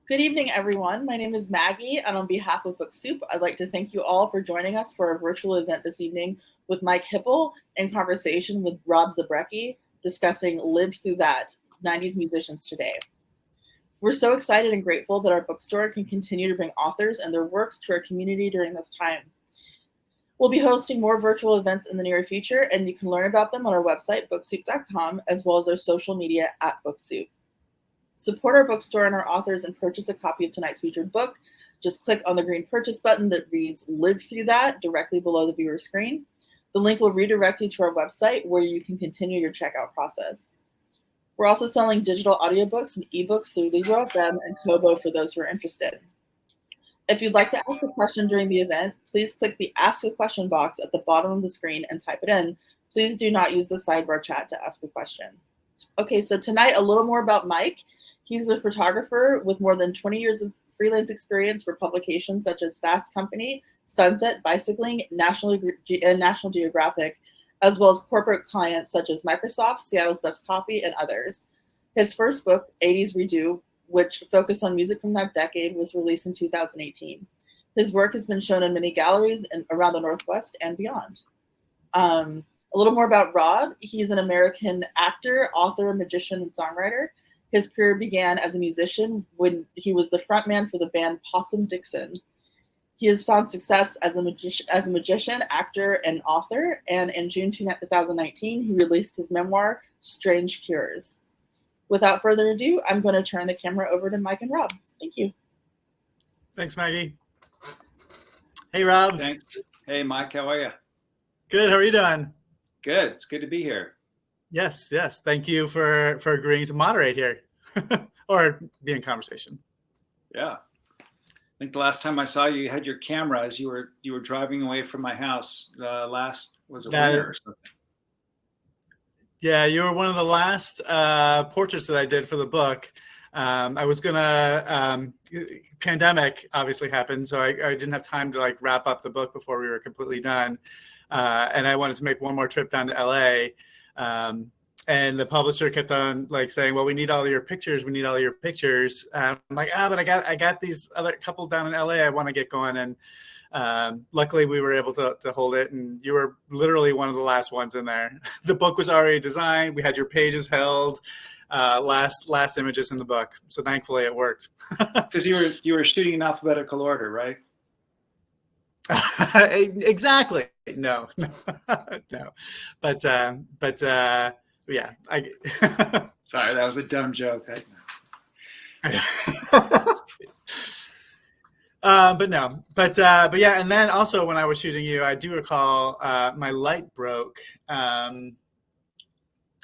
Good evening, everyone. My name is Maggie, and on behalf of Book Soup, I'd like to thank you all for joining us for our virtual event this evening with Mike Hipple in conversation with Rob Zabrecky, discussing Live Through That, 90s musicians today. We're so excited and grateful that our bookstore can continue to bring authors and their works to our community during this time. We'll be hosting more virtual events in the near future, and you can learn about them on our website, booksoup.com, as well as our social media at BookSoup. Support our bookstore and our authors and purchase a copy of tonight's featured book. Just click on the green purchase button that reads Live Through That directly below the viewer screen. The link will redirect you to our website where you can continue your checkout process. We're also selling digital audiobooks and ebooks through LibreFM and Kobo for those who are interested. If you'd like to ask a question during the event, please click the Ask a Question box at the bottom of the screen and type it in. Please do not use the sidebar chat to ask a question. Okay, so tonight, a little more about Mike. He's a photographer with more than 20 years of freelance experience for publications such as Fast Company, Sunset Bicycling, National Geographic, as well as corporate clients such as Microsoft, Seattle's Best Coffee, and others. His first book, 80's Redo, which focused on music from that decade, was released in 2018. His work has been shown in many galleries around the Northwest and beyond. A little more about Rob. He's an American actor, author, magician, and songwriter. His career began as a musician when he was the frontman for the band Possum Dixon. He has found success as a magician, actor, and author, and in June 2019, he released his memoir, Strange Cures. Without further ado, I'm going to turn the camera over to Mike and Rob. Thank you. Thanks, Maggie. Hey, Rob. Thanks. Hey, Mike. How are you? Good. How are you doing? Good. It's good to be here. Yes. Thank you for agreeing to moderate here or be in conversation. Yeah. I think the last time I saw you, you had your camera as you were driving away from my house winter or something. Yeah, you were one of the last portraits that I did for the book. I was gonna pandemic obviously happened, so I didn't have time to wrap up the book before we were completely done, and I wanted to make one more trip down to LA. And the publisher kept on saying, well, we need all your pictures. I'm like, but I got these other couple down in LA I want to get going. And luckily we were able to hold it. And you were literally one of the last ones in there. The book was already designed. We had your pages held, last images in the book. So thankfully it worked. Because you were shooting in alphabetical order, right? Exactly. No. But yeah. Sorry, that was a dumb joke. But yeah. And then also when I was shooting you, I do recall my light broke,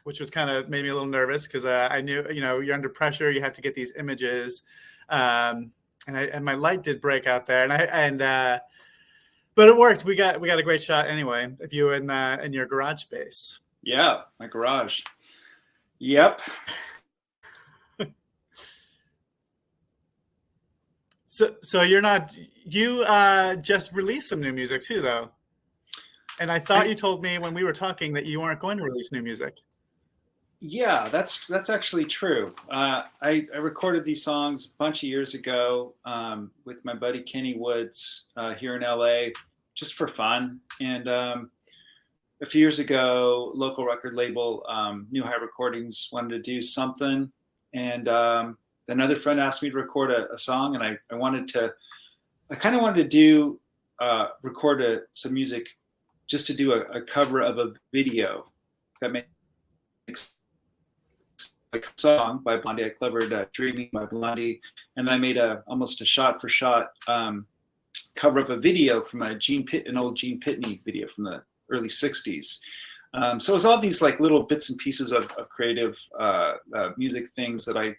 which was kind of made me a little nervous because I knew, you're under pressure. You have to get these images. And my light did break out there but it worked. We got a great shot anyway of you in your garage space. Yeah, my garage. Yep. So you just released some new music too, though. And I thought you told me when we were talking that you weren't going to release new music. Yeah, that's actually true. I recorded these songs a bunch of years ago with my buddy Kenny Woods here in LA, just for fun. And a few years ago, local record label New High Recordings wanted to do something, and another friend asked me to record a song, and I kind of wanted to record some music just to do a cover of a video that makes a song by Blondie. I covered Dreaming by Blondie, and then I made almost a shot for shot cover of a video from an old Gene Pitney video from the early 60s. So it was all these little bits and pieces of creative music things that I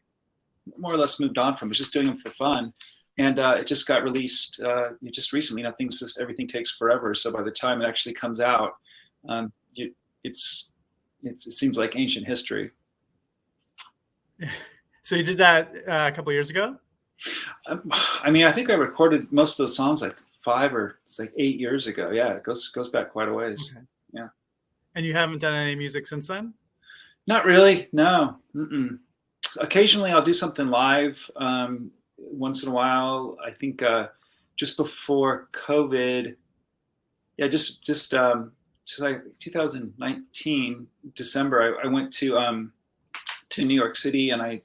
more or less moved on from. I was just doing them for fun. And it just got released just recently. Everything takes forever. So by the time it actually comes out, it seems like ancient history. So you did that a couple of years ago? I think I recorded most of those songs 5 or 8 years ago. Yeah, it goes back quite a ways. Okay. Yeah. And you haven't done any music since then? Not really. No. Mm-mm. Occasionally I'll do something live. once in a while. I think just before COVID, just like 2019 December, I went to New York City, and I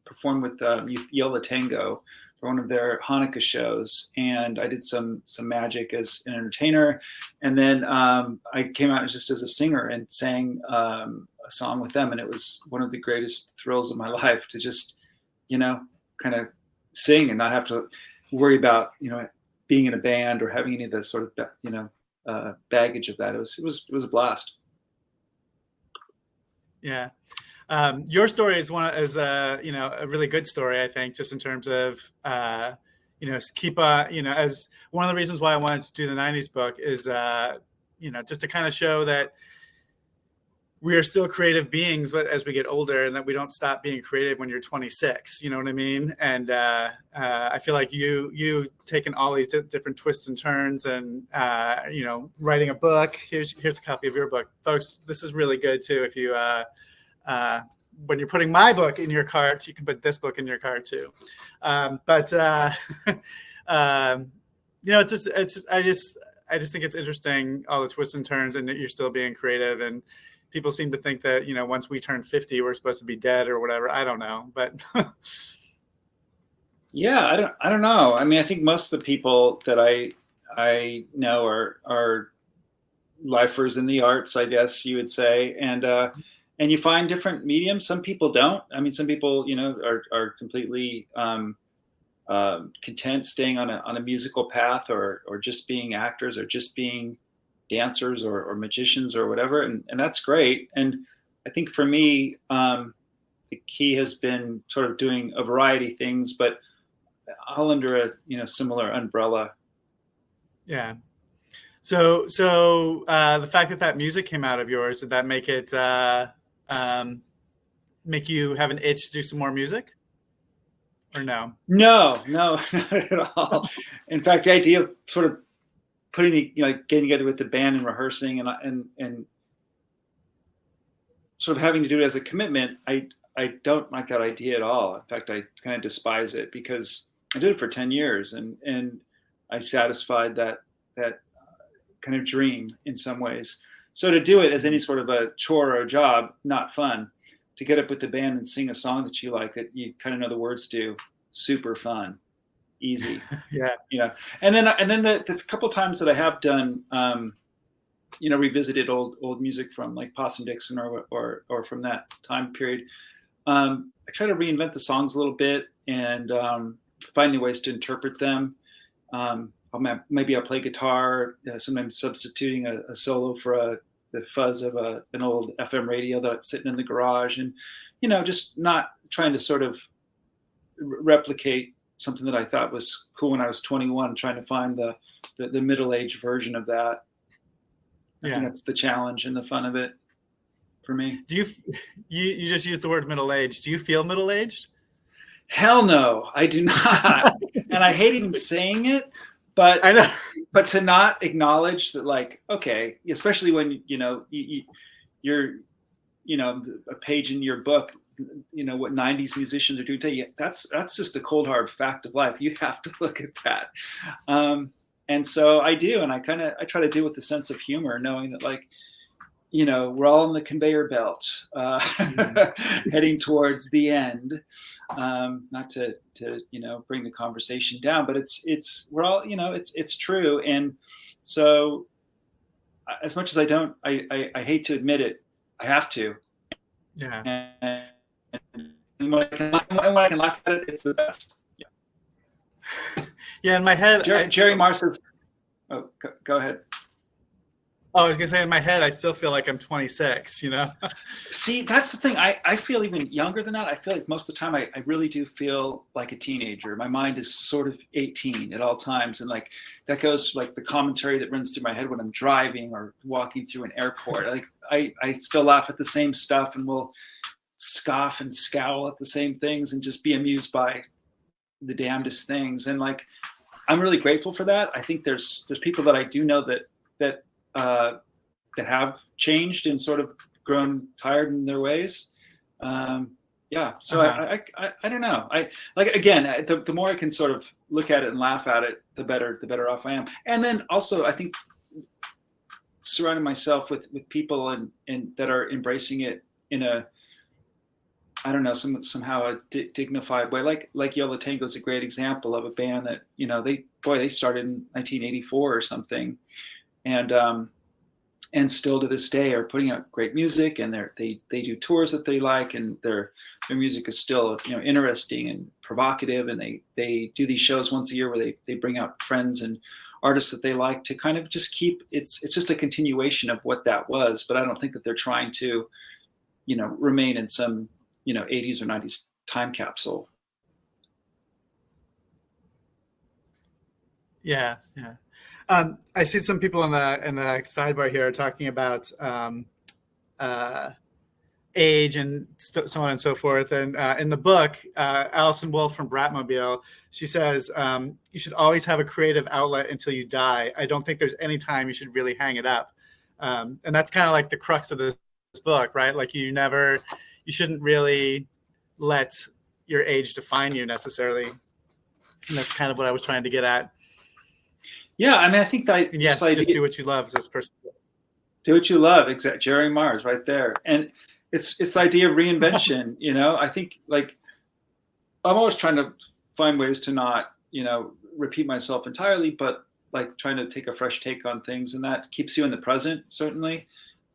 performed with Yola Tango for one of their Hanukkah shows, and I did some magic as an entertainer, and then I came out just as a singer and sang a song with them, and it was one of the greatest thrills of my life to just, kind of sing and not have to worry about, being in a band or having any of the sort of, baggage of that. It was a blast. Yeah. Your story is a really good story, I think, just in terms of, keep as one of the reasons why I wanted to do the 90s book is, just to kind of show that we are still creative beings as we get older, and that we don't stop being creative when you're 26. You know what I mean? And I feel like you taking all these different twists and turns, and writing a book. Here's a copy of your book, folks. This is really good too. If you when you're putting my book in your cart, you can put this book in your cart too. I just think it's interesting, all the twists and turns, and that you're still being creative. And people seem to think that, once we turn 50, we're supposed to be dead or whatever. I don't know, but yeah, I don't know. I mean, I think most of the people that I know are lifers in the arts, I guess you would say. And you find different mediums. Some people don't. I mean, some people, are completely content staying on a musical path, or just being actors, or just being dancers, or magicians, or whatever. And that's great. And I think for me, the key has been sort of doing a variety of things, but all under a similar umbrella. Yeah. So the fact that music came out of yours, did that make it make you have an itch to do some more music, or no? No, not at all. In fact, the idea of sort of getting together with the band and rehearsing and sort of having to do it as a commitment, I don't like that idea at all. In fact, I kind of despise it, because I did it for 10 years and I satisfied that kind of dream in some ways. So to do it as any sort of a chore or a job, not fun. To get up with the band and sing a song that you like, that you kind of know the words to, super fun, easy. Yeah. And then the couple of times that I have done, revisited old music from like Possum Dixon or from that time period. I try to reinvent the songs a little bit and find new ways to interpret them. Maybe I'll play guitar, sometimes substituting a solo for the fuzz of an old FM radio that's sitting in the garage, and just not trying to sort of replicate something that I thought was cool when I was 21, trying to find the middle-aged version of that. I think that's the challenge and the fun of it for me. Do you just used the word middle-aged? Do you feel middle-aged? Hell no, I do not. And I hate even saying it, but I know. But to not acknowledge that, like, okay, especially when you're a page in your book, what 90s musicians are doing today, that's just a cold hard fact of life. You have to look at that. And so I do, and I try to do with a sense of humor, knowing that, like, we're all on the conveyor belt, heading towards the end. Not to bring the conversation down, but we're all, it's true. And so, as much as I hate to admit it, I have to. Yeah. And when I can laugh at it, it's the best. Yeah. Yeah. In my head, Jerry Marr says, "Oh, go ahead." Oh, I was gonna say, in my head, I still feel like I'm 26. See, that's the thing. I feel even younger than that. I feel like most of the time I really do feel like a teenager. My mind is sort of 18 at all times, and like that goes like the commentary that runs through my head when I'm driving or walking through an airport. Like I still laugh at the same stuff, and will scoff and scowl at the same things, and just be amused by the damnedest things. And like, I'm really grateful for that. I think there's people that I do know that have changed and sort of grown tired in their ways. Yeah. So I don't know. I like, again, the more I can sort of look at it and laugh at it, the better off I am. And then also, I think surrounding myself with people and that are embracing it in a, I don't know, somehow a dignified way. Like Yo La Tengo is a great example of a band that, you know, they started in 1984 or something, and still to this day are putting out great music, and they do tours that they like, and their music is still, you know, interesting and provocative, and they do these shows once a year where they bring out friends and artists that they like to kind of just keep, it's just a continuation of what that was, but I don't think that they're trying to, you know, remain in some, you know, 80s or 90s time capsule. Yeah. I see some people in the sidebar here talking about age and so on and so forth. And in the book, Alison Wolfe from Bratmobile, she says, you should always have a creative outlet until you die. I don't think there's any time you should really hang it up. And that's kind of like the crux of this book, right? Like you shouldn't really let your age define you necessarily. And that's kind of what I was trying to get at. Yeah, I mean, I think that yes, just do what you love as this person. Do what you love, exactly. Jerry Mars, right there, and it's the idea of reinvention. You know, I think like I'm always trying to find ways to not, you know, repeat myself entirely, but like trying to take a fresh take on things, and that keeps you in the present. Certainly,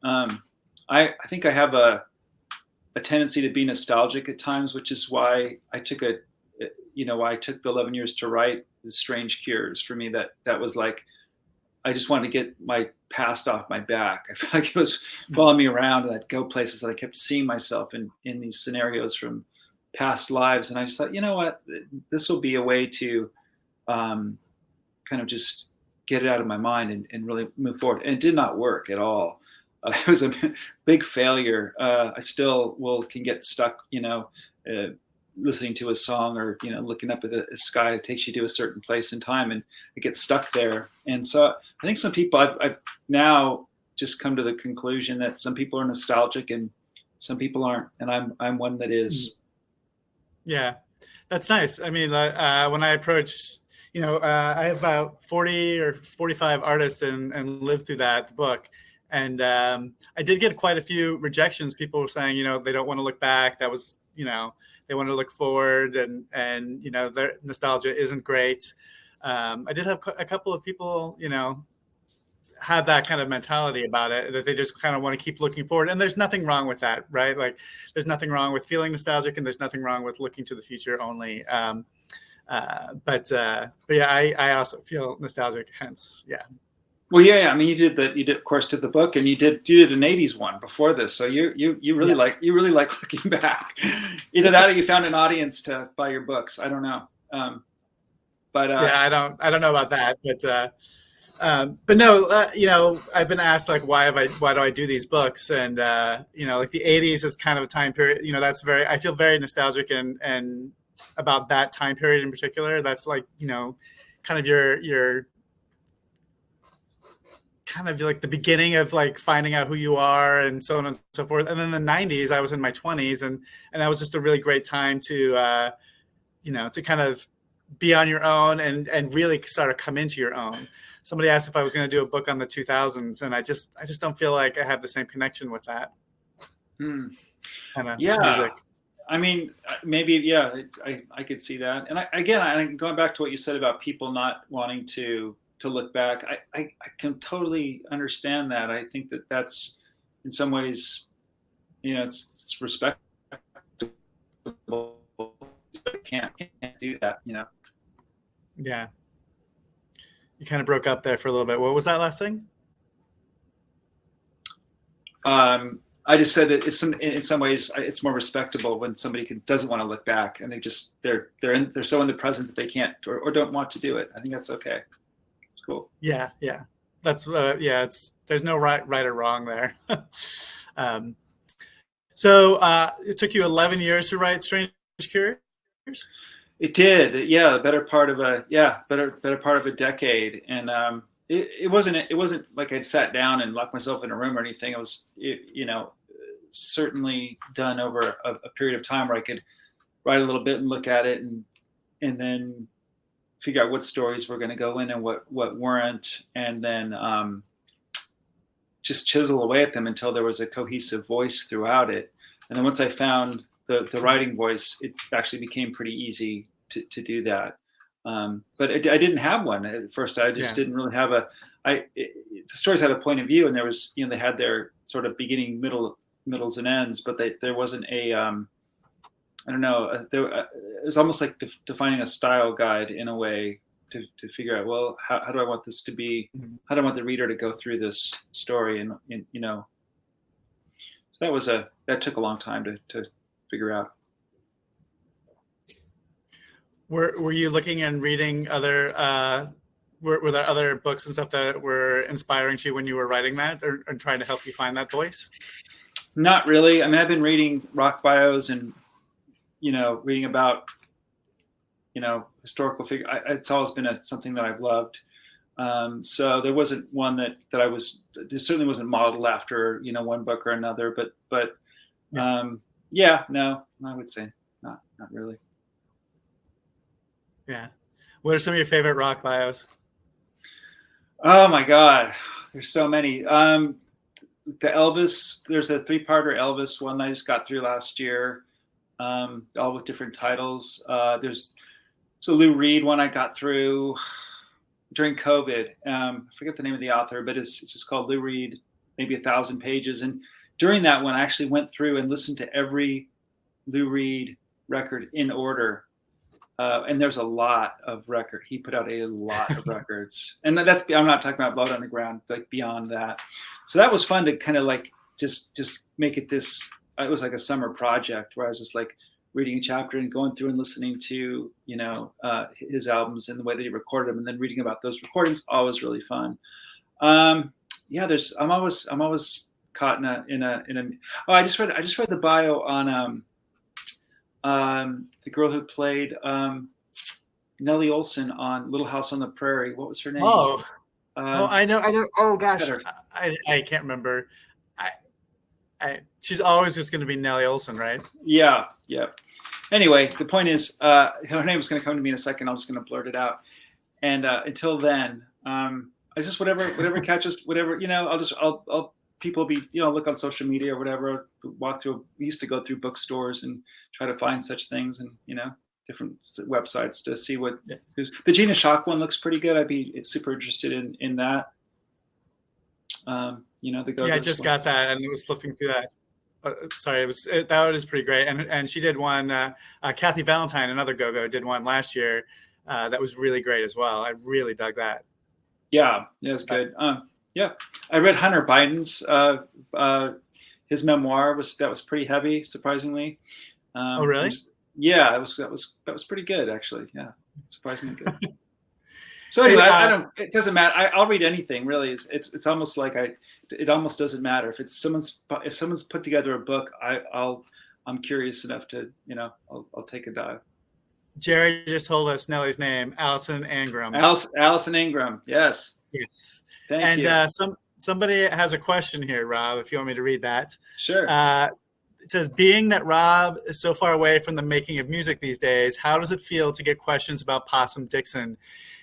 I think I have a tendency to be nostalgic at times, which is why I took the 11 years to write the Strange Cures. For me, that was like, I just wanted to get my past off my back. I felt like it was following me around, and I'd go places that I kept seeing myself in these scenarios from past lives. And I just thought, you know what, this will be a way to kind of just get it out of my mind and really move forward. And it did not work at all. It was a big failure. I still can get stuck, you know, listening to a song, or, you know, looking up at the sky. It takes you to a certain place in time, and it gets stuck there. And so I think some people, I've now just come to the conclusion that some people are nostalgic and some people aren't, and I'm one that is. Yeah, that's nice. I mean, when I approach, you know, I have about 40 or 45 artists and lived through that book. And I did get quite a few rejections. People were saying, you know, they don't want to look back. That was, you know, they want to look forward, and you know, their nostalgia isn't great. I did have a couple of people, you know, have that kind of mentality about it, that they just kind of want to keep looking forward. And there's nothing wrong with that, right? Like there's nothing wrong with feeling nostalgic, and there's nothing wrong with looking to the future only. But yeah, I also feel nostalgic, hence, yeah. Well, yeah. I mean, you did, of course, did the book, and you did an 80s one before this. So you really Yes. you really like looking back. Either that, or you found an audience to buy your books. I don't know. But yeah, I don't know about that, but no, you know, I've been asked like, why do I do these books? And you know, like the 80s is kind of a time period, you know, I feel very nostalgic and about that time period in particular. That's like, you know, kind of your kind of like the beginning of like finding out who you are and so on and so forth. And then the 90s, I was in my 20s, and that was just a really great time to, you know, to kind of be on your own and really sort of come into your own. Somebody asked if I was going to do a book on the 2000s, and I just don't feel like I have the same connection with that kind of music. I mean, maybe, yeah, I could see that. And again, going back to what you said about people not wanting to look back, I can totally understand that. I think that's in some ways, you know, it's respectable. Can't do that, you know. Yeah. You kind of broke up there for a little bit. What was that last thing? I just said that in some ways it's more respectable when somebody doesn't want to look back, and they're so in the present that they can't or don't want to do it. I think that's okay. It's cool. Yeah. That's there's no right or wrong there. So it took you 11 years to write Strange Cures? It did, yeah. Better part of a decade, and it wasn't like I'd sat down and locked myself in a room or anything. It was, you know, certainly done over a period of time where I could write a little bit and look at it and then figure out what stories were going to go in and what weren't, and then just chisel away at them until there was a cohesive voice throughout it. And then once I found the writing voice, it actually became pretty easy to do that. But I didn't have one at first. I just didn't really have the stories had a point of view, and there was, they had their sort of beginning, middles and ends, but there wasn't a, I don't know, it was almost like defining a style guide in a way to figure out, well, how do I want this to be? How do I want the reader to go through this story? And so that took a long time to figure out. Were you looking and reading other, were there other books and stuff that were inspiring to you when you were writing that, or trying to help you find that voice? Not really. I mean, I've been reading rock bios and, reading about, historical figure. It's always been something that I've loved. So there wasn't one that I was, there certainly wasn't modeled after, one book or another, but no, I would say not really. Yeah. What are some of your favorite rock bios? Oh my God. There's so many. The Elvis, there's a 3-parter Elvis one that I just got through last year, all with different titles. There's a Lou Reed one I got through during COVID. I forget the name of the author, but it's just called Lou Reed, maybe 1,000 pages. And during that one, I actually went through and listened to every Lou Reed record in order. And there's a lot of record. He put out a lot of records, and I'm not talking about Blood on the Ground, like beyond that. So that was fun to kind of like just make it this. It was like a summer project where I was just like reading a chapter and going through and listening to his albums and the way that he recorded them, and then reading about those recordings. Always really fun. I'm always caught in a. Oh, I just read the bio on the girl who played Nellie Olson on Little House on the Prairie. What was her name? I know. Oh gosh, I can't remember. She's always just going to be Nellie Olson, right? Yeah. Anyway, the point is, her name is going to come to me in a second. I'm just going to blurt it out. And until then, I just whatever catches, whatever I'll people be look on social media or whatever. We used to go through bookstores and try to find such things, and different websites to see what. The Gina Shock one looks pretty good. I'd be super interested in that. The Go-Go's I just got that and was flipping through that. Sorry, that was pretty great. And she did one. Kathy Valentine, another Go-Go, did one last year that was really great as well. I really dug that. Yeah, it's good. I read Hunter Biden's his memoir that was pretty heavy, surprisingly. Oh, really? That was pretty good, actually. Yeah, surprisingly good. So anyway, it doesn't matter. I'll read anything, really. It's almost like it almost doesn't matter if someone's put together a book. I'm curious enough to I'll take a dive. Jerry just told us Nellie's name, Allison Ingram. Allison Ingram, yes. Yes. Thank you. And somebody has a question here, Rob, if you want me to read that. Sure. It says, being that Rob is so far away from the making of music these days, how does it feel to get questions about Possum Dixon?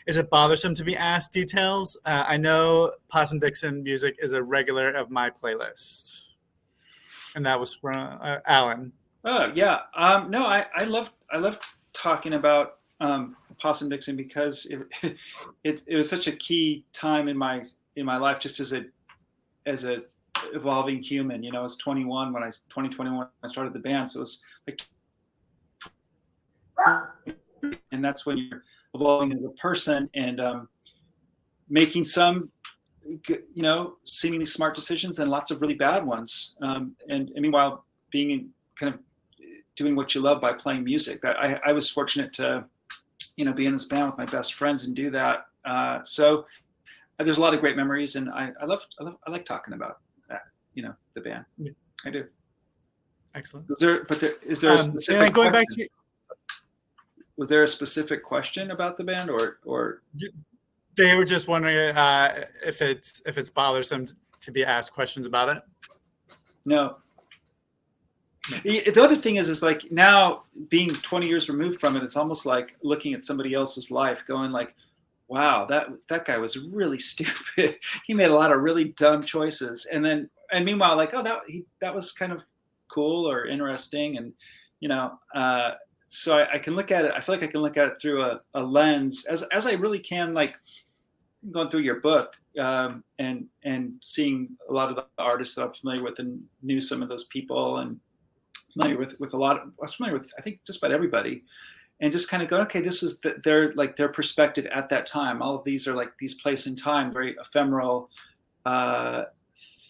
Is it bothersome to be asked details? I know Possum Dixon music is a regular of my playlist. And that was from Alan. Oh, yeah. No, I love talking about Possum Dixon because it was such a key time in my life, just as a evolving human. I was 21 when I started the band, so it was like, and that's when you're evolving as a person and making some seemingly smart decisions and lots of really bad ones, and meanwhile being kind of doing what you love by playing music. I was fortunate to be in this band with my best friends and do that. So there's a lot of great memories, and I like talking about that. The band. Yeah. I do. Excellent. Is there a specific going question? back to, was there a specific question about the band, or they were just wondering if it's bothersome to be asked questions about it? No. The other thing is like now being 20 years removed from it, it's almost like looking at somebody else's life going like, wow, that guy was really stupid. He made a lot of really dumb choices. And meanwhile, like, oh, that was kind of cool or interesting. And, so I can look at it. I feel like I can look at it through a lens as I really can, like going through your book and seeing a lot of the artists that I'm familiar with and knew some of those people and familiar with a lot of, I was familiar with, I think, just about everybody, and just kind of go, okay, this is their perspective at that time. All of these are like these place and time, very ephemeral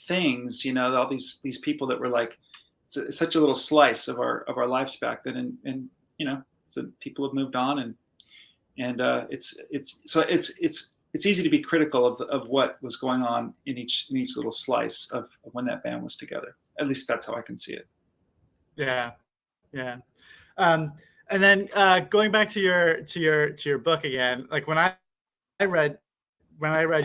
things, all these people that were like, it's such a little slice of our lives back then. And so people have moved on and it's easy to be critical of what was going on in each little slice of when that band was together. At least that's how I can see it. Yeah. And then going back to your book again, like when I read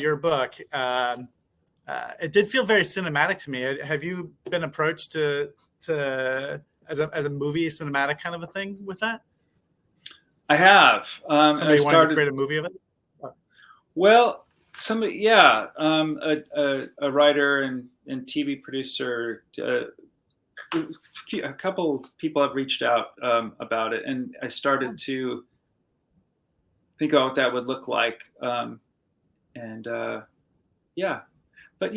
your book, it did feel very cinematic to me. Have you been approached to as a movie cinematic kind of a thing with that? I have. Somebody wanted to create a movie of it? Well, somebody, yeah, a writer and TV producer. A couple people have reached out about it, and I started to think about what that would look like. Yeah, but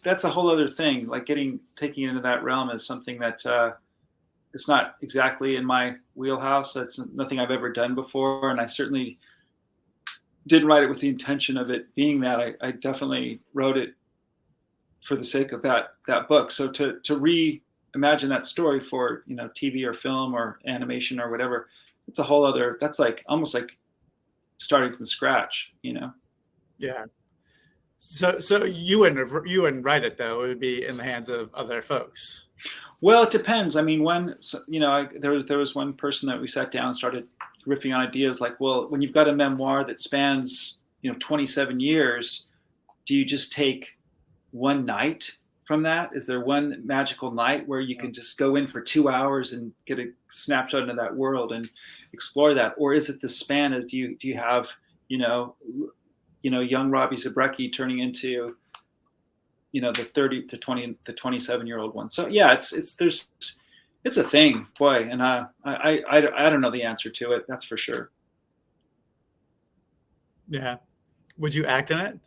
that's a whole other thing. Like taking it into that realm is something that it's not exactly in my wheelhouse. That's nothing I've ever done before, and I certainly didn't write it with the intention of it being that. I definitely wrote it for the sake of that book. So to reimagine that story for TV or film or animation or whatever, it's a whole other. That's like almost like starting from scratch. Yeah. So you wouldn't write it though. It would be in the hands of other folks. Well, it depends. I mean, there was one person that we sat down and started riffing on ideas like, well, when you've got a memoir that spans 27 years, do you just take one night from that? Is there one magical night where you can just go in for 2 hours and get a snapshot into that world and explore that? Or is it the span? As do you have young Robbie Zabrecky turning into the 30 to 20 the 27-year-old one? So yeah, it's a thing, boy, and I don't know the answer to it. That's for sure. Yeah. Would you act in it?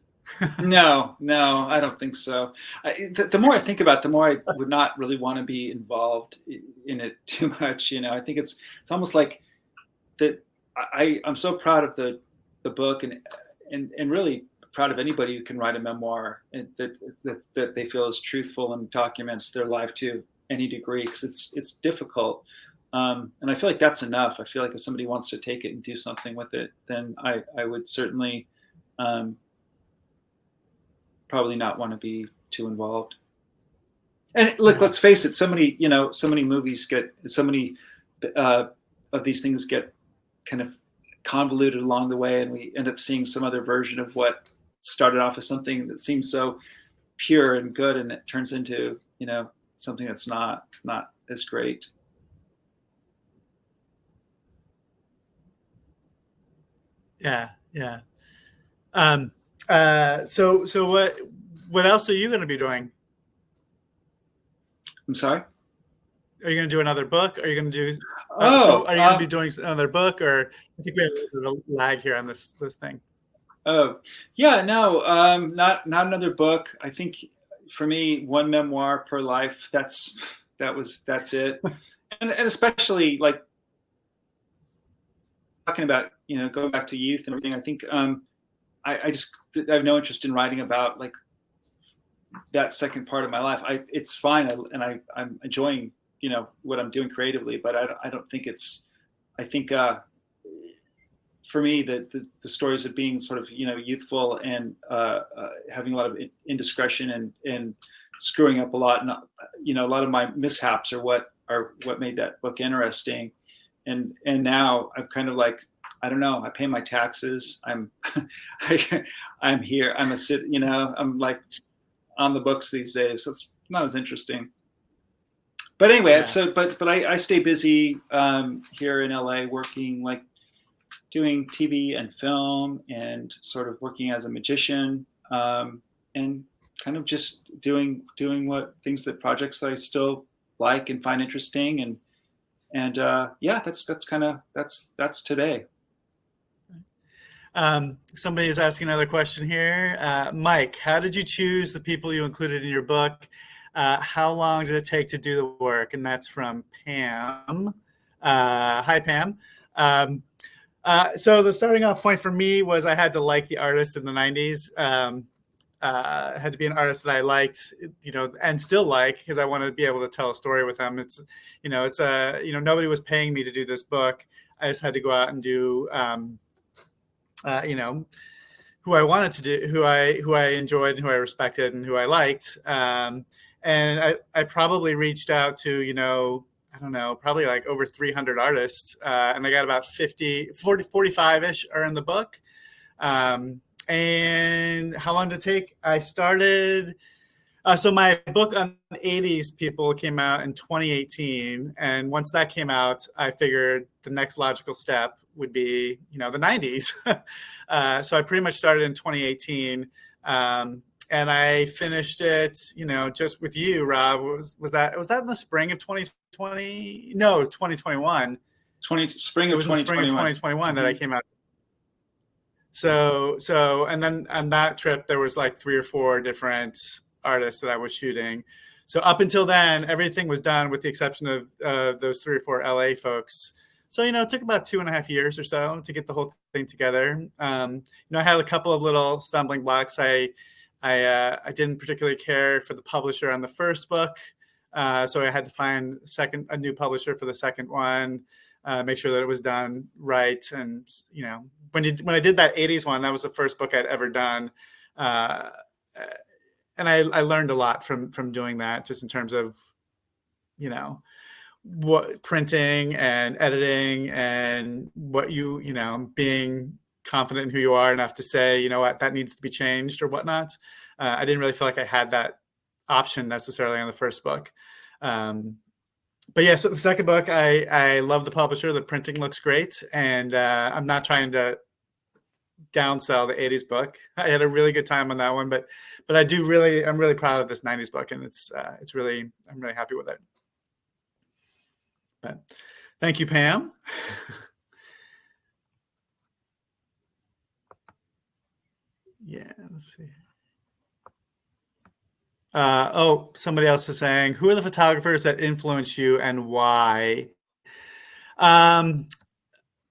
No, I don't think so. The more I think about it, the more I would not really want to be involved in it too much. I think it's almost like that. I'm so proud of the book and really proud of anybody who can write a memoir and that they feel is truthful and documents their life to any degree, because it's difficult. And I feel like that's enough. I feel like if somebody wants to take it and do something with it, then I would certainly probably not want to be too involved. And look, let's face it, so many movies so many of these things get kind of convoluted along the way, and we end up seeing some other version of what started off as something that seems so pure and good, and it turns into something that's not as great. Yeah. So what else are you going to be doing? I'm sorry? Are you going to do another book? Are you going to do? Are you going to be doing another book, or I think we have a little bit of a lag here on this thing. Oh, yeah, no, not another book. I think for me, one memoir per life. That's it. And especially like talking about going back to youth and everything. I think I have no interest in writing about like that second part of my life. It's fine, I'm enjoying what I'm doing creatively, but I don't think it's. I think for me the stories of being sort of youthful and having a lot of indiscretion and screwing up a lot, and a lot of my mishaps are what made that book interesting. And now I'm kind of like, I don't know, I pay my taxes. I'm here. I'm like on the books these days, so it's not as interesting. But anyway, Yeah. so but I stay busy here in LA, working, like doing TV and film, and sort of working as a magician, and kind of just doing projects that I still like and find interesting, and yeah, that's today. Somebody is asking another question here. Mike, how did you choose the people you included in your book? How long did it take to do the work? And that's from Pam. Hi, Pam. So the starting off point for me was I had to like the artist in the 90s. It had to be an artist that I liked, and still like, because I wanted to be able to tell a story with them. Nobody was paying me to do this book. I just had to go out and do, who I wanted to do, who I enjoyed, and who I respected, and who I liked. And I probably reached out to, I don't know, probably like over 300 artists. And I got about 45-ish are in the book. And how long did it take? I started, so my book on 80s people came out in 2018. And once that came out, I figured the next logical step would be, the 90s. So I pretty much started in 2018. And I finished it, just with you, Rob. Was that in the spring of 2020? No, 2021. Spring of 2021 that I came out. So, and then on that trip, there was like 3 or 4 different artists that I was shooting. So up until then, everything was done with the exception of those 3 or 4 LA folks. So, it took about 2.5 years or so to get the whole thing together. I had a couple of little stumbling blocks. I didn't particularly care for the publisher on the first book. So I had to find a new publisher for the second one, make sure that it was done right. And, when I did that 80s one, that was the first book I'd ever done. And I learned a lot from doing that, just in terms of, what printing and editing, and what being confident in who you are enough to say, what, that needs to be changed or whatnot. I didn't really feel like I had that option necessarily on the first book. But yeah, so the second book, I love the publisher. The printing looks great. And I'm not trying to downsell the 80s book. I had a really good time on that one, but I'm really proud of this 90s book, and I'm really happy with it. But thank you, Pam. Yeah, let's see. Somebody else is saying, who are the photographers that influence you and why?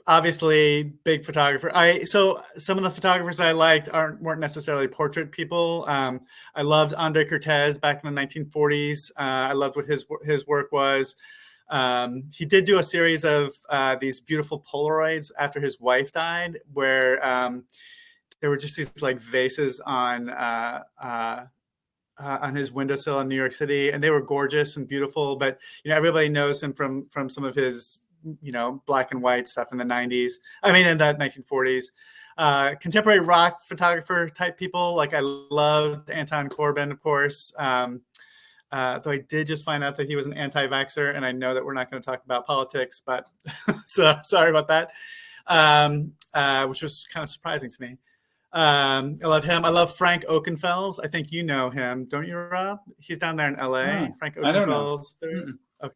Obviously, big photographer. So some of the photographers I liked weren't necessarily portrait people. I loved Andre Cortez back in the 1940s. I loved what his work was. He did do a series of these beautiful Polaroids after his wife died, where there were just these like vases on his windowsill in New York City, and they were gorgeous and beautiful. But everybody knows him from some of his black and white stuff in the 90s. I mean, in the 1940s. Contemporary rock photographer type people, like I loved Anton Corbijn, of course. Though I did just find out that he was an anti-vaxxer, and I know that we're not going to talk about politics, but so sorry about that, which was kind of surprising to me. I love him. I love Frank Oakenfels. I think you know him, don't you, Rob? He's down there in LA. Frank Oakenfels. I don't know. Okay.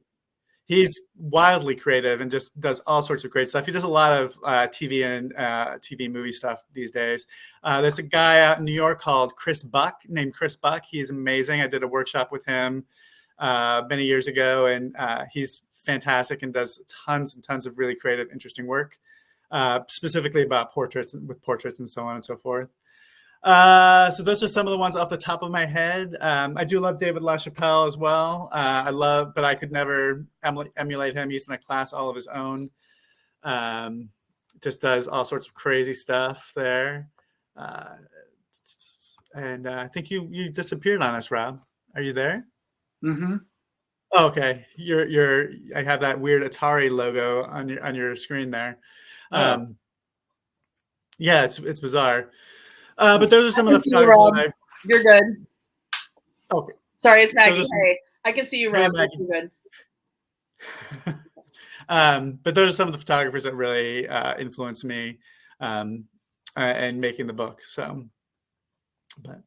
He's wildly creative and just does all sorts of great stuff. He does a lot of TV and TV movie stuff these days. There's a guy out in New York named Krist Buck. He's amazing. I did a workshop with him many years ago, and he's fantastic and does tons and tons of really creative, interesting work, specifically about portraits and so on and so forth. So those are some of the ones off the top of my head. I do love David LaChapelle as well. But I could never emulate him. He's in a class all of his own. Just does all sorts of crazy stuff there. And I think you disappeared on us, Rob. Are you there? Mm-hmm. Oh, okay. I have that weird Atari logo on your screen there. Yeah, it's bizarre. But those are some of the photographers. You're good. Okay. Sorry, it's Maggie. Hey, I can see you, Rob. Hey, You're good. But those are some of the photographers that really influenced me in making the book. So, but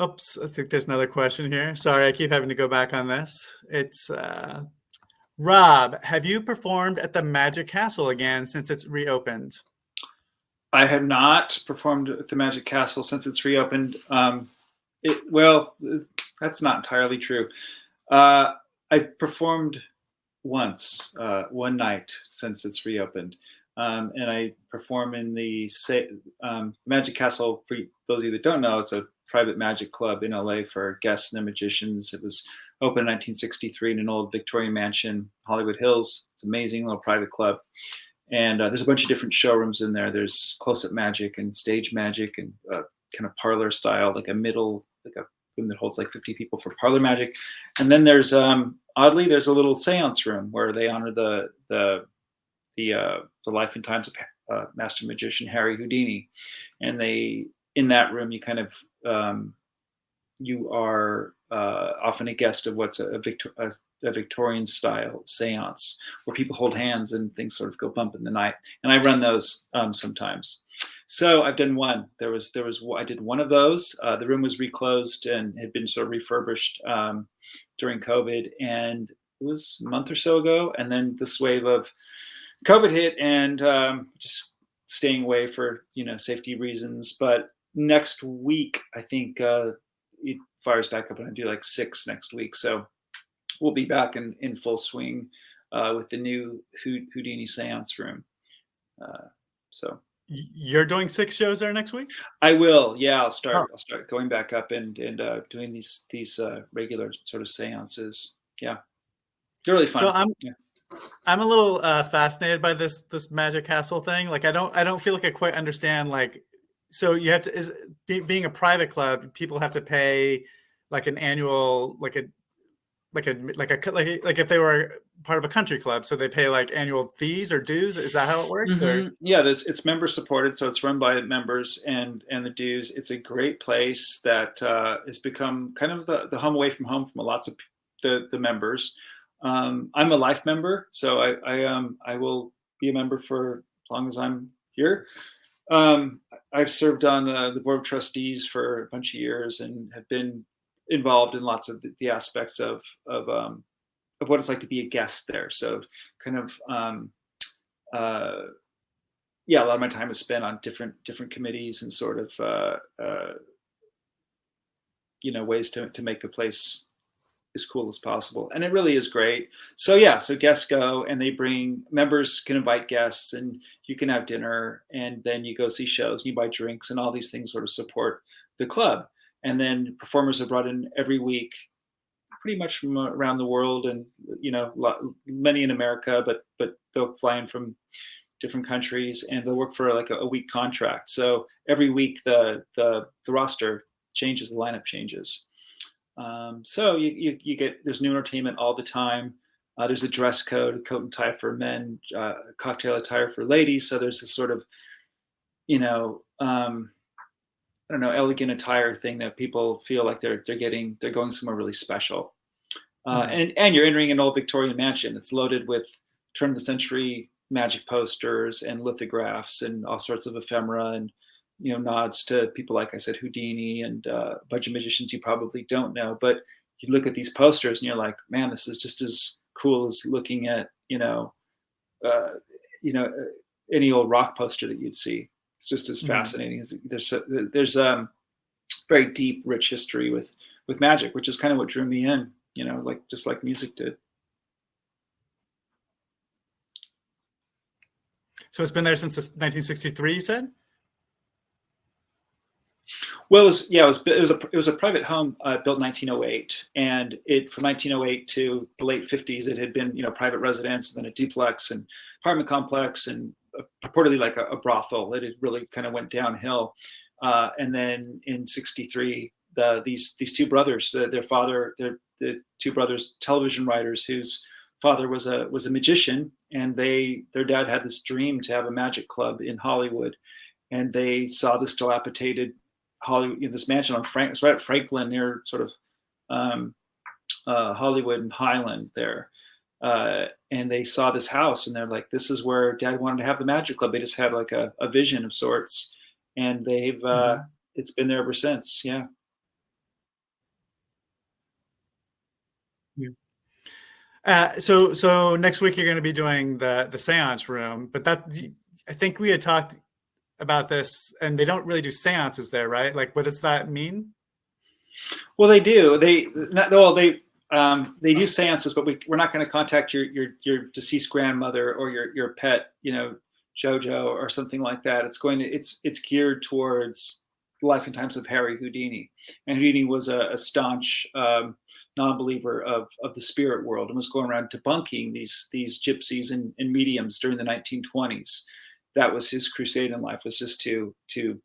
oops, I think there's another question here. Sorry, I keep having to go back on this. It's Rob, have you performed at the Magic Castle again since it's reopened? I have not performed at the Magic Castle since it's reopened. That's not entirely true. I performed once, one night since it's reopened. And I perform in the Magic Castle. For those of you that don't know, it's a private magic club in LA for guests and magicians. It was opened in 1963 in an old Victorian mansion, Hollywood Hills. It's an amazing little private club. And there's a bunch of different showrooms in there. There's close-up magic and stage magic and kind of parlor style, like a room that holds like 50 people for parlor magic. And then there's oddly, there's a little seance room where they honor the life and times of master magician Harry Houdini. And in that room, you kind of you are often a guest of what's a Victorian style seance where people hold hands and things sort of go bump in the night. And I run those sometimes. So I've done one. I did one of those. The room was reclosed and had been sort of refurbished during COVID, and it was a month or so ago. And then this wave of COVID hit, and just staying away for safety reasons. But next week, I think it fires back up, and I do like 6 next week. So we'll be back in full swing with the new Houdini seance room. So you're doing 6 shows there next week? I will. Yeah, I'll start going back up and doing these regular sort of seances. Yeah, they're really fun. So I'm a little fascinated by this Magic Castle thing. Like I don't feel like I quite understand. Like, so you have to being a private club, people have to pay like an annual like if they were part of a country club, so they pay like annual fees or dues. Is that how it works? Mm-hmm. Yeah, it's member supported, so it's run by members and the dues. It's a great place that has become kind of the home away from home from lots of the members. I'm a life member, so I will be a member for as long as I'm here. I've served on the board of trustees for a bunch of years and have been involved in lots of the aspects of what it's like to be a guest there. So kind of a lot of my time is spent on different committees and sort of ways to make the place as cool as possible. And it really is great. So guests go, and members can invite guests, and you can have dinner, and then you go see shows, and you buy drinks, and all these things sort of support the club. And then performers are brought in every week, pretty much from around the world, and many in America, but they'll fly in from different countries, and they'll work for like a week contract. So every week the roster changes, the lineup changes. So you get, there's new entertainment all the time. There's a dress code, a coat and tie for men, cocktail attire for ladies. So there's this sort of, elegant attire thing that people feel like they're going somewhere really special. And you're entering an old Victorian mansion. It's loaded with turn of the century magic posters and lithographs and all sorts of ephemera and nods to people like I said, Houdini, and a bunch of magicians you probably don't know. But you look at these posters and you're like, man, this is just as cool as looking at any old rock poster that you'd see. It's just as fascinating. There's very deep, rich history with magic, which is kind of what drew me in. Just like music did. So it's been there since 1963, you said? Well, it was a private home built in 1908, and from 1908 to the late 50s, it had been private residence, and then a duplex and apartment complex, and purportedly like a brothel. It had really kind of went downhill, and then in '63, these two brothers, the two brothers, television writers, whose father was a magician, and their dad had this dream to have a magic club in Hollywood, and they saw this dilapidated Hollywood, this mansion on it's right at Franklin, near sort of Hollywood and Highland there. And they saw this house and they're like, this is where Dad wanted to have the Magic Club. They just had like a vision of sorts, and they've it's been there ever since. Yeah. So next week you're going to be doing the seance room, but I think we had talked about this, and they don't really do seances there, right? Like, what does that mean? Well, they do. They do seances, but we're not going to contact your deceased grandmother or your pet, Jojo or something like that. It's geared towards the life and times of Harry Houdini, and Houdini was a staunch non-believer of the spirit world and was going around debunking these gypsies and mediums during the 1920s. That was his crusade in life, was just to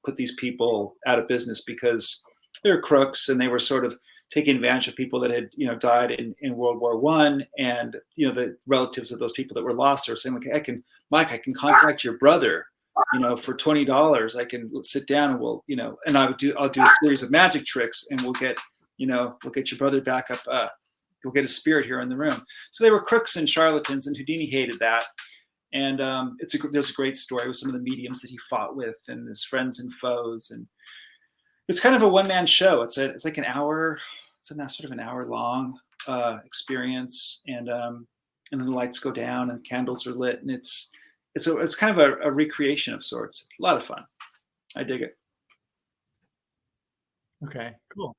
put these people out of business because they're crooks and they were sort of taking advantage of people that had died in World War I, and the relatives of those people that were lost are saying, like, I can contact your brother, for $20. I can sit down and and I'll do a series of magic tricks, and we'll get your brother back up. We'll get a spirit here in the room. So they were crooks and charlatans, and Houdini hated that. And there's a great story with some of the mediums that he fought with and his friends and foes, and it's kind of a one-man show. It's like an hour. It's sort of an hour-long experience, and then the lights go down and candles are lit, and it's kind of a recreation of sorts. It's a lot of fun. I dig it. Okay, cool.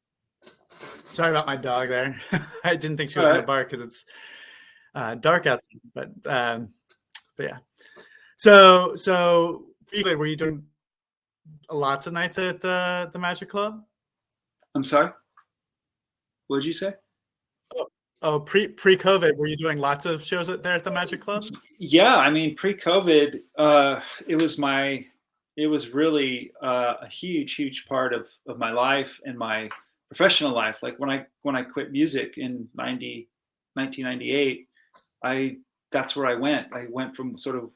Sorry about my dog there. I didn't think she was going to bark because it's dark outside. But yeah. So were you doing lots of nights at the Magic Club? I'm sorry? What did you say? Oh, pre-COVID, were you doing lots of shows there at the Magic Club? Yeah, I mean, pre-COVID, it was really a huge part of my life and my professional life. Like when I quit music in 1998, that's where I went. I went from sort of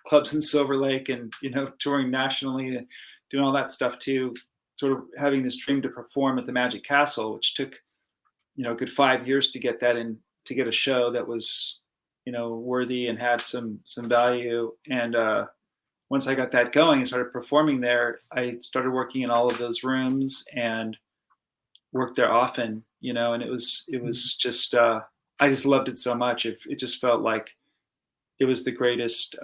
clubs in Silver Lake and touring nationally and doing all that stuff to sort of having this dream to perform at the Magic Castle, which took a good 5 years to get that in, to get a show that was worthy and had some value. And once I got that going and started performing there, I started working in all of those rooms and worked there often, and it was just I just loved it so much. It just felt like it was the greatest.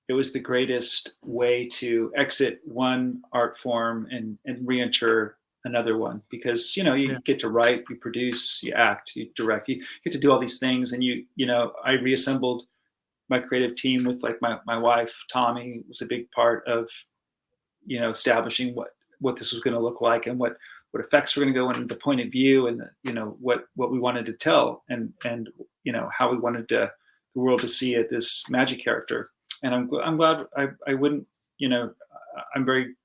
It was the greatest way to exit one art form and re-enter another one, because you get to write, you produce, you act, you direct, you get to do all these things. And I reassembled my creative team with like my wife Tommy was a big part of establishing what this was going to look like and what effects were going to go in, the point of view, and what we wanted to tell, and how we wanted the world to see it, this magic character. And I'm glad I wouldn't, I'm very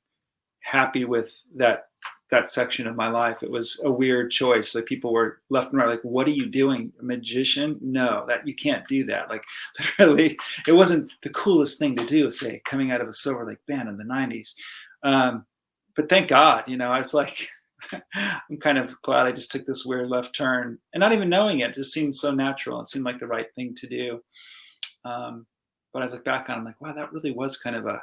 happy with that section of my life. It was a weird choice. Like people were left and right, like, what are you doing? A magician? No, that you can't do that. Like literally, it wasn't the coolest thing to do, say, coming out of a Silver Lake band in the 90s. But thank God, I was like, I'm kind of glad I just took this weird left turn, and not even knowing it just seemed so natural. It seemed like the right thing to do. But I look back on it, I'm like, wow, that really was kind of an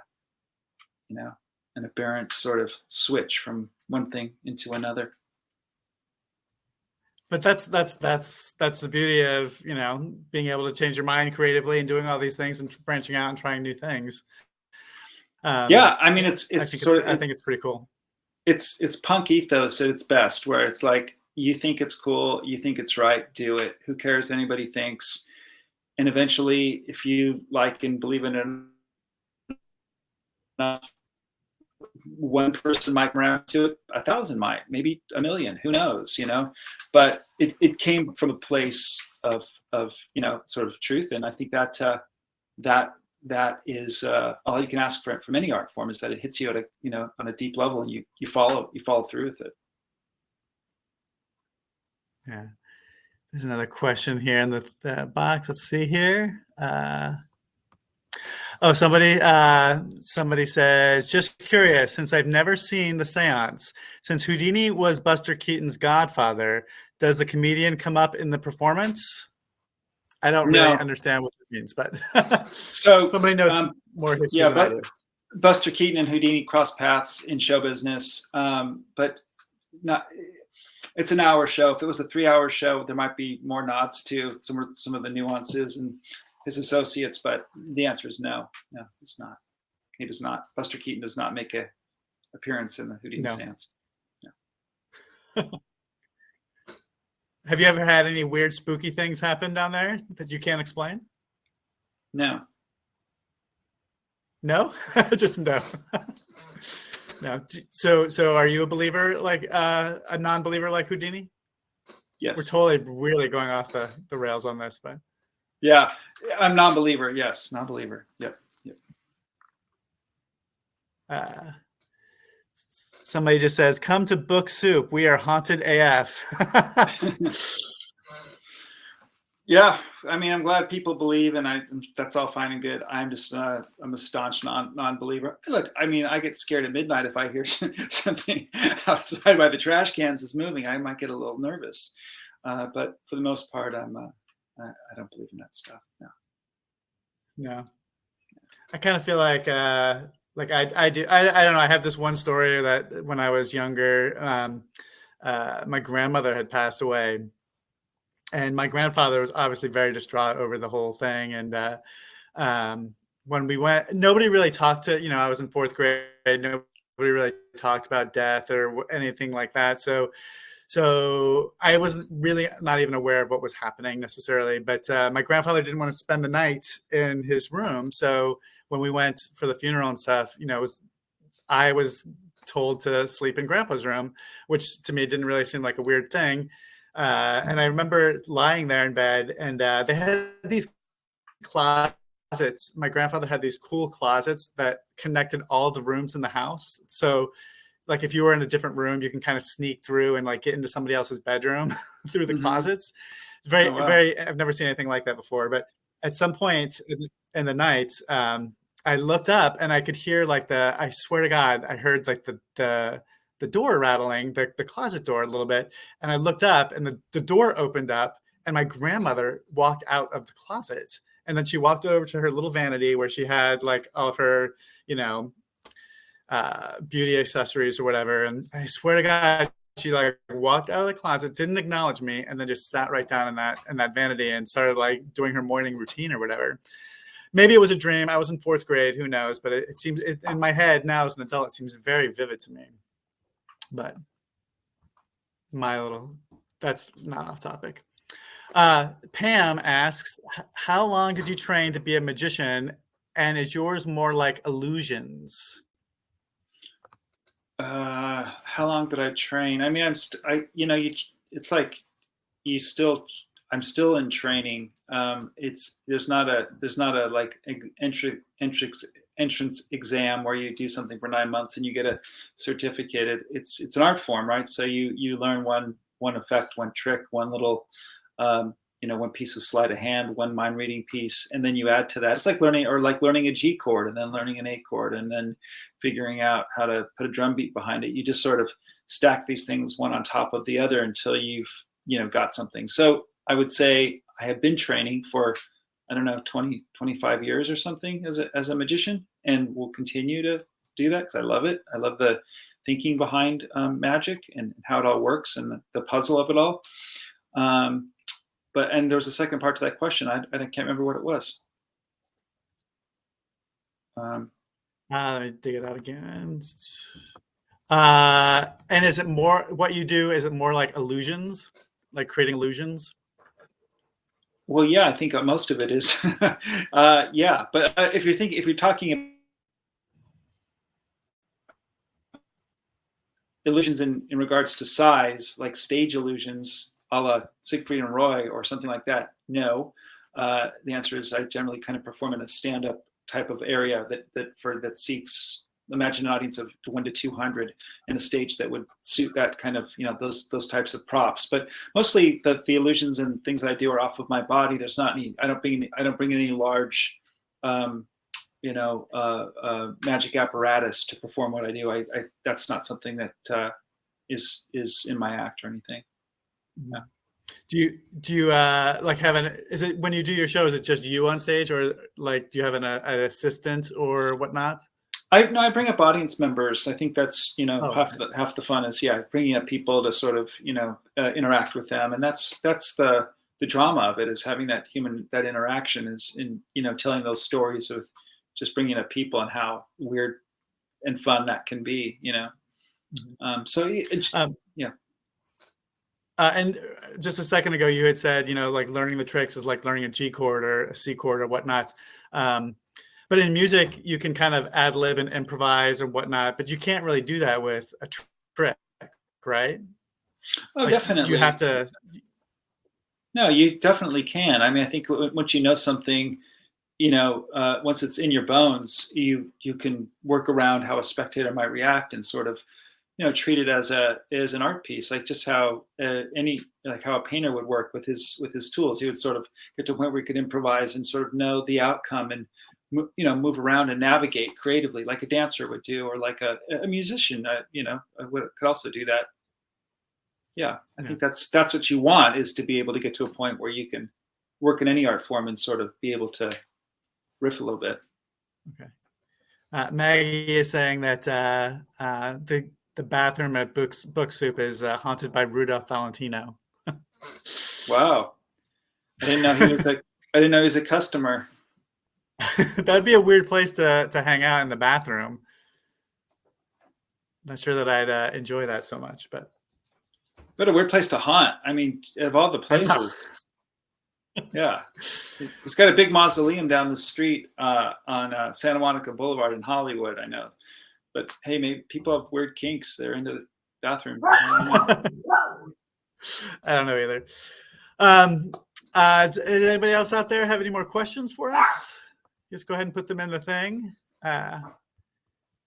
aberrant sort of switch from one thing into another. But that's the beauty of being able to change your mind creatively and doing all these things and branching out and trying new things. Yeah, I mean, I think it's pretty cool. It's punk ethos at its best, where it's like, you think it's cool, you think it's right, do it. Who cares what anybody thinks? And eventually, if you like and believe in it enough, one person might come around to it, 1,000 might, maybe 1,000,000, who knows, but it came from a place of sort of truth. And I think that is all you can ask for from any art form, is that it hits you at on a deep level, and you follow through with it. Yeah. There's another question here in the box. Let's see here. Oh, somebody says, just curious, since I've never seen the seance, since Houdini was Buster Keaton's godfather, does the comedian come up in the performance? I don't really No. understand what it means, but So somebody knows more history yeah, than I do. Buster Keaton and Houdini crossed paths in show business, but not. It's an hour show. If it was a 3-hour show, there might be more nods to some of the nuances and his associates, but the answer is no. No, it's not. He does not. Buster Keaton does not make an appearance in the Houdini seance. No. Have you ever had any weird, spooky things happen down there that you can't explain? No. No? Just no. No. So are you a believer, like a non-believer like Houdini? Yes. We're totally really going off the rails on this, but yeah, I'm non-believer. Yes, non-believer. Yep. Somebody just says, "Come to Book Soup. We are haunted AF." Yeah, I mean, I'm glad people believe, and that's all fine and good. I'm just I'm a staunch non-believer. Look, I mean, I get scared at midnight if I hear something outside by the trash cans is moving. I might get a little nervous, but for the most part, I don't believe in that stuff. No. No, I kind of feel like I do. I don't know. I have this one story that when I was younger, my grandmother had passed away. And my grandfather was obviously very distraught over the whole thing. And when we went, nobody really talked to, I was in 4th grade. Nobody really talked about death or anything like that. So I was really not even aware of what was happening necessarily. But my grandfather didn't want to spend the night in his room. So when we went for the funeral and stuff, I was told to sleep in Grandpa's room, which to me didn't really seem like a weird thing. And I remember lying there in bed, and they had these closets. My grandfather had these cool closets that connected all the rooms in the house. So like if you were in a different room, you can kind of sneak through and like get into somebody else's bedroom through the closets. It's very, very, I've never seen anything like that before. But at some point in the night, I looked up and I could hear I swear to God, I heard like the door rattling, the closet door a little bit. And I looked up and the door opened up and my grandmother walked out of the closet. And then she walked over to her little vanity where she had like all of her, beauty accessories or whatever. And I swear to God, she like walked out of the closet, didn't acknowledge me, and then just sat right down in that vanity and started like doing her morning routine or whatever. Maybe it was a dream. I was in 4th grade. Who knows? But it seems in my head now as an adult, it seems very vivid to me. But that's not off topic. Pam asks, how long did you train to be a magician? And is yours more like illusions? How long did I train? I mean, it's like I'm still in training. There's not a like entrance exam where you do something for 9 months and you get a certificate. It's an art form, right? So you learn one effect, one trick, one little one piece of sleight of hand, one mind reading piece, and then you add to that. It's like learning a G chord and then learning an A chord and then figuring out how to put a drum beat behind it. You just sort of stack these things one on top of the other until you've got something. So I would say I have been training for 20, 25 years or something as a magician, and will continue to do that because I love it. I love the thinking behind magic and how it all works and the puzzle of it all. And there's a second part to that question. I can't remember what it was. Let me dig it out again. And is it more what you do? Is it more like illusions, like creating illusions? Well, yeah, I think most of it is. Yeah, but if you're talking illusions in regards to size, like stage illusions, a la Siegfried and Roy or something like that, no. The answer is I generally kind of perform in a stand-up type of area that seats, imagine an audience of 1 to 200 in a stage that would suit that kind of, those types of props. But mostly the illusions and things that I do are off of my body. There's not any, I don't bring any large magic apparatus to perform what I do. I that's not something that is in my act or anything. Yeah. Do you like have is it when you do your show, is it just you on stage, or like do you have an assistant or whatnot? I bring up audience members. I think that's Okay. half the fun is bringing up people to sort of interact with them, and that's the drama of it, is having that interaction, is in telling those stories of just bringing up people and how weird and fun that can be. And just a second ago, you had said, like learning the tricks is like learning a G chord or a C chord or whatnot. But in music, you can kind of ad lib and improvise and whatnot, but you can't really do that with a trick, right? Oh, like, definitely. You have to. No, you definitely can. I mean, I think once you know something, once it's in your bones, you can work around how a spectator might react and sort of, treat it as an art piece, like just how how a painter would work with his tools. He would sort of get to a point where he could improvise and sort of know the outcome and move around and navigate creatively, like a dancer would do, or like a musician, could also do that. Yeah, I think that's what you want, is to be able to get to a point where you can work in any art form and sort of be able to riff a little bit. Okay. Maggie is saying that the bathroom at Book Soup is haunted by Rudolph Valentino. Wow, I didn't know he was a customer. That'd be a weird place to hang out, in the bathroom. Not sure that I'd enjoy that so much, but a weird place to haunt. I mean, of all the places. Yeah, it's got a big mausoleum down the street on Santa Monica Boulevard in Hollywood. I know, but hey, maybe people have weird kinks. They're into the bathroom. I don't know either. Does anybody else out there have any more questions for us? Just go ahead and put them in the thing. But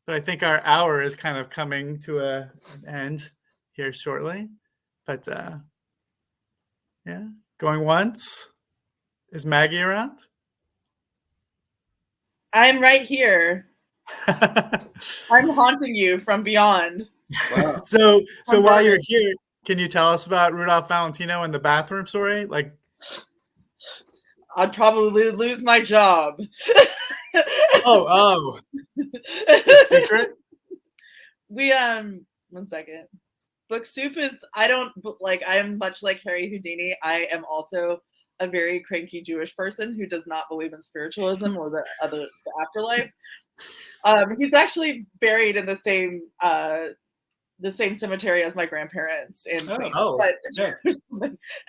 I think our hour is kind of coming to an end here shortly. But going once. Is Maggie around? I'm right here. I'm haunting you from beyond. Wow. So while you're here, can you tell us about Rudolph Valentino and the bathroom story? Like, I'd probably lose my job. oh, it's secret. We one second. Book Soup is, I am much like Harry Houdini. I am also a very cranky Jewish person who does not believe in spiritualism or the afterlife. He's actually buried in the same cemetery as my grandparents in Queens.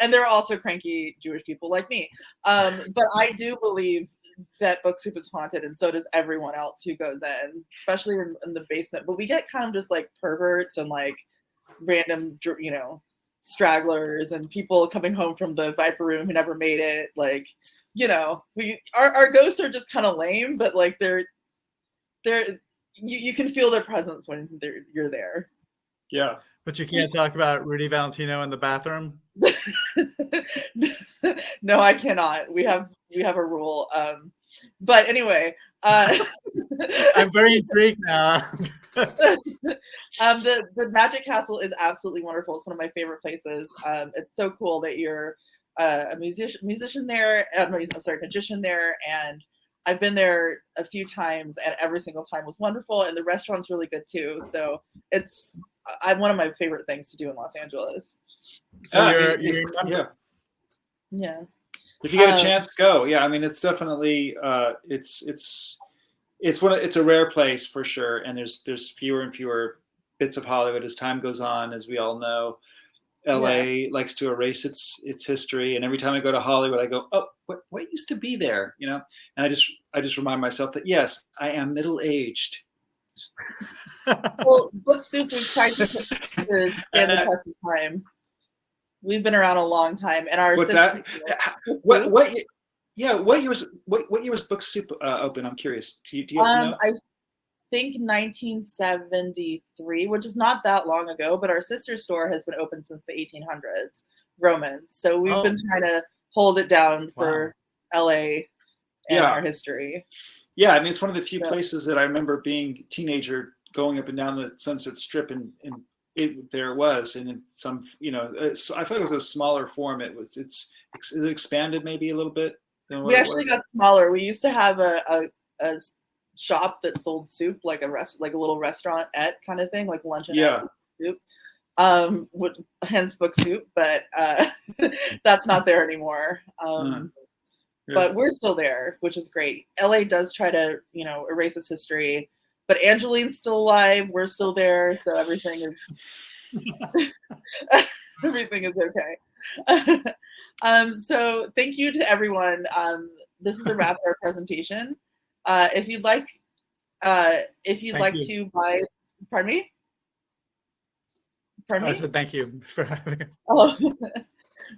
And they're also cranky Jewish people like me. But I do believe that Book Soup is haunted, and so does everyone else who goes in, especially in the basement. But we get kind of just like perverts and like random, stragglers and people coming home from the Viper Room who never made it. Like, our ghosts are just kind of lame, but like you can feel their presence when you're there. Yeah. But you can't talk about Rudy Valentino in the bathroom? No, I cannot. We have a rule. But anyway, I'm very intrigued now. The Magic Castle is absolutely wonderful. It's one of my favorite places. It's so cool that you're a musician there. Magician there, and I've been there a few times, and every single time was wonderful. And the restaurant's really good too. So it's one of my favorite things to do in Los Angeles. So yeah. If you get a chance, go. Yeah, I mean, it's definitely it's a rare place for sure, and there's fewer and fewer bits of Hollywood as time goes on. As we all know, LA likes to erase its history, and every time I go to Hollywood, I go, oh, what used to be there, And I just remind myself that yes, I am middle aged. Well, Book Soup, we've tried to stand the test of time. We've been around a long time, and our what's that? What year was Book Soup open? I'm curious. Do you have to know? I think 1973, which is not that long ago, but our sister store has been open since the 1800s, Romans. So we've been trying to hold it down for LA and our history. Yeah, I mean, it's one of the few Yeah. places that I remember being a teenager, going up and down the Sunset Strip, and there it was, and in some, I thought it was a smaller form. It's expanded maybe a little bit. We actually got smaller. We used to have a shop that sold soup, like a little restaurant-ette kind of thing, like luncheonette soup. Hence book soup, but that's not there anymore. But we're still there, which is great. LA does try to, erase its history, but Angeline's still alive. We're still there, so everything is everything is okay. So thank you to everyone. This is a wrap for our presentation. If you'd like to buy, pardon me. I said thank you for having us. Oh.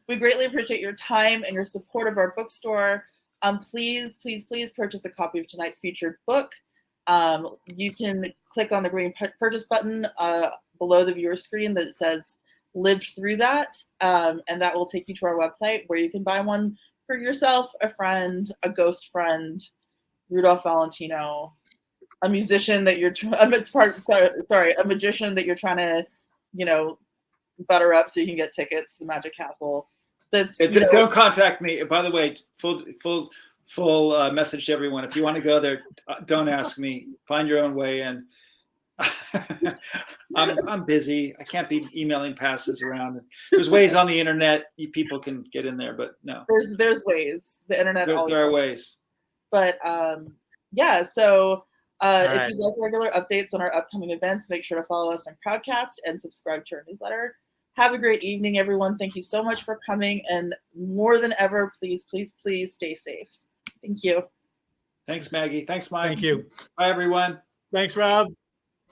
We greatly appreciate your time and your support of our bookstore. Please, please, please purchase a copy of tonight's featured book. You can click on the green purchase button below the viewer screen that says "Lived Through That," and that will take you to our website where you can buy one for yourself, a friend, a ghost friend, Rudolph Valentino, a musician that you're a magician that you're trying to, butter up so you can get tickets to the Magic Castle. Don't contact me. By the way, full message to everyone. If you want to go there, don't ask me. Find your own way in. I'm busy. I can't be emailing passes around. There's ways on the internet. You people can get in there, but no. There's ways. The internet. There are ways. But yeah. So right. If you'd like regular updates on our upcoming events, make sure to follow us on Crowdcast and subscribe to our newsletter. Have a great evening, everyone. Thank you so much for coming. And more than ever, please, please, please stay safe. Thank you. Thanks, Maggie. Thanks, Mike. Thank you. Bye, everyone. Thanks, Rob.